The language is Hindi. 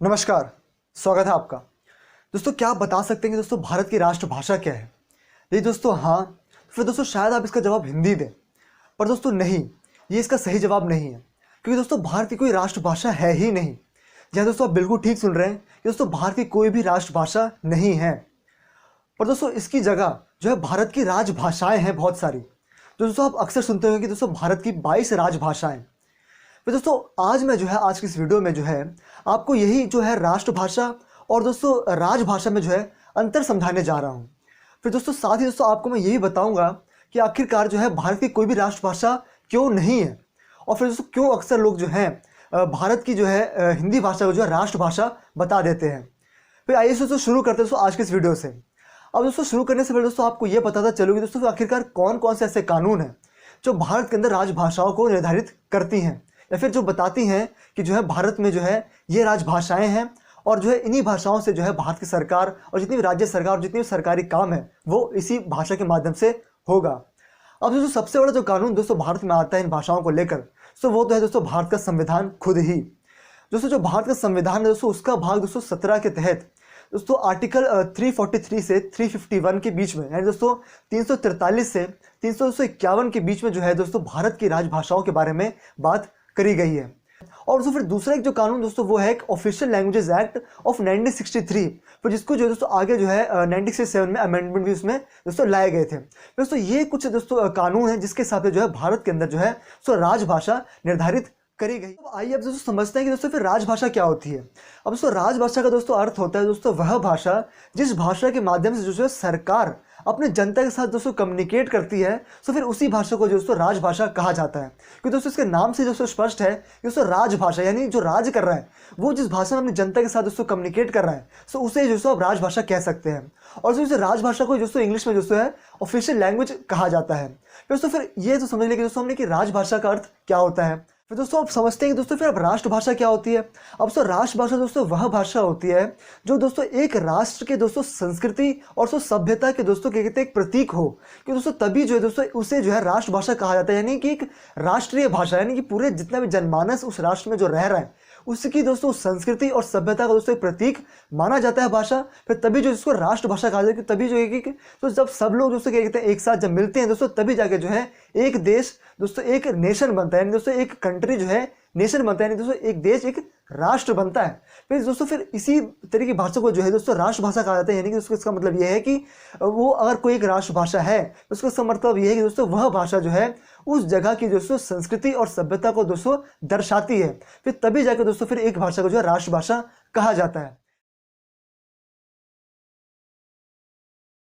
नमस्कार। स्वागत है आपका। दोस्तों, क्या आप बता सकते हैं कि दोस्तों भारत की राष्ट्रभाषा क्या है? यदि दोस्तों हाँ, फिर दोस्तों शायद आप इसका जवाब हिंदी दें। पर दोस्तों नहीं, ये इसका सही जवाब नहीं है, क्योंकि दोस्तों भारत की कोई राष्ट्रभाषा है ही नहीं। जी हाँ दोस्तों, आप बिल्कुल ठीक सुन रहे हैं कि दोस्तों भारत की कोई भी राष्ट्रभाषा नहीं है। पर दोस्तों इसकी जगह जो है भारत की राजभाषाएं हैं बहुत सारी। जो दोस्तों आप अक्सर सुनते होंगे कि दोस्तों भारत की 22 राजभाषाएं। तो दोस्तों आज मैं जो है आज की इस वीडियो में जो है आपको यही जो है राष्ट्रभाषा और दोस्तों राजभाषा में जो है अंतर समझाने जा रहा हूँ। फिर दोस्तों साथ ही दोस्तों आपको मैं यही बताऊंगा कि आखिरकार जो है भारत की कोई भी राष्ट्रभाषा क्यों नहीं है, और फिर दोस्तों क्यों अक्सर लोग जो हैं भारत की जो है हिंदी भाषा को जो है राष्ट्रभाषा बता देते हैं। फिर आइए दोस्तों शुरू करते हैं दोस्तों आज के इस वीडियो से। अब दोस्तों शुरू करने से पहले दोस्तों आपको ये बताता चलूँगी दोस्तों आखिरकार कौन कौन से ऐसे कानून हैं जो भारत के अंदर राजभाषाओं को निर्धारित करती हैं, या फिर जो बताती हैं कि जो है भारत में जो है ये राजभाषाएं हैं, और जो है इन्हीं भाषाओं से जो है भारत की सरकार और जितनी भी राज्य सरकार और जितने भी सरकारी काम है वो इसी भाषा के माध्यम से होगा। अब दोस्तों सबसे बड़ा जो कानून दोस्तों भारत में आता है इन भाषाओं को लेकर, तो वो तो है दोस्तों भारत का संविधान खुद ही। दोस्तों जो भारत का संविधान है दोस्तों उसका भाग दोस्तों 17 के तहत दोस्तों आर्टिकल 343 से 351 के बीच में, यानी दोस्तों 343 से 351 के बीच में जो है दोस्तों भारत की राजभाषाओं के बारे में बात करी गई है। और दोस्तों फिर दूसरा एक जो कानून दोस्तों वो है एक ऑफिशियल लैंग्वेजेस एक्ट ऑफ 1963, फिर जिसको जो दोस्तों आगे जो है 1967 में अमेंडमेंट भी उसमें दोस्तों लाए गए थे। दोस्तों ये कुछ दोस्तों कानून है जिसके हिसाब से जो है भारत के अंदर जो है सो राजभाषा निर्धारित करी गई। अब आइए अब दोस्तों समझते हैं कि दोस्तों फिर राजभाषा क्या होती है। अब दोस्तों राजभाषा का दोस्तों अर्थ होता है दोस्तों वह भाषा जिस भाषा के माध्यम से जो है सरकार अपने जनता के साथ दोस्तों कम्युनिकेट करती है, तो फिर उसी भाषा को दोस्तों राजभाषा कहा जाता है। क्योंकि दोस्तों इसके नाम से दोस्तों स्पष्ट है कि दोस्तों राजभाषा यानी जो राज कर रहा है वो जिस भाषा में अपनी जनता के साथ दोस्तों कम्युनिकेट कर रहा है, तो उसे दोस्तों आप राजभाषा कह सकते हैं। और दोस्तों राजभाषा को दोस्तों इंग्लिश में दोस्तों है ऑफिशियल लैंग्वेज कहा जाता है। दोस्तों फिर ये तो समझ लेंगे दोस्तों हमने कि राजभाषा का अर्थ क्या होता है। फिर दोस्तों आप समझते हैं कि दोस्तों फिर अब राष्ट्रभाषा क्या होती है। अब दोस्तों राष्ट्रभाषा दोस्तों वह भाषा होती है जो दोस्तों एक राष्ट्र के दोस्तों संस्कृति और सभ्यता के दोस्तों क्या कहते हैं एक प्रतीक हो, कि दोस्तों तभी जो है दोस्तों उसे जो है राष्ट्रभाषा कहा जाता है। यानी कि एक राष्ट्रीय भाषा, यानी कि पूरे जितना भी जनमानस उस राष्ट्र में जो रह रहा है उसकी दोस्तों संस्कृति और सभ्यता का दोस्तों एक प्रतीक माना जाता है भाषा। फिर तभी जो इसको राष्ट्रभाषा कहा जाता है, तभी जो है कि तो जब सब लोग दोस्तों क्या कहते हैं एक साथ जब मिलते हैं दोस्तों तभी जाके जो है एक देश दोस्तों एक नेशन बनता है, यानी दोस्तों एक कंट्री जो है नेशन बनता है, यानी दोस्तों एक देश एक राष्ट्र बनता है। फिर दोस्तों फिर इसी तरह की भाषा को जो है दोस्तों राष्ट्रभाषा कहा जाता है। यानी कि दोस्तों इसका मतलब यह है कि वो अगर कोई एक राष्ट्रभाषा है तो उसका मतलब यह है कि दोस्तों वह भाषा जो है उस जगह की दोस्तों संस्कृति और सभ्यता को दोस्तों दर्शाती है। फिर तभी जाकर दोस्तों फिर एक भाषा को जो है राष्ट्रभाषा कहा जाता है।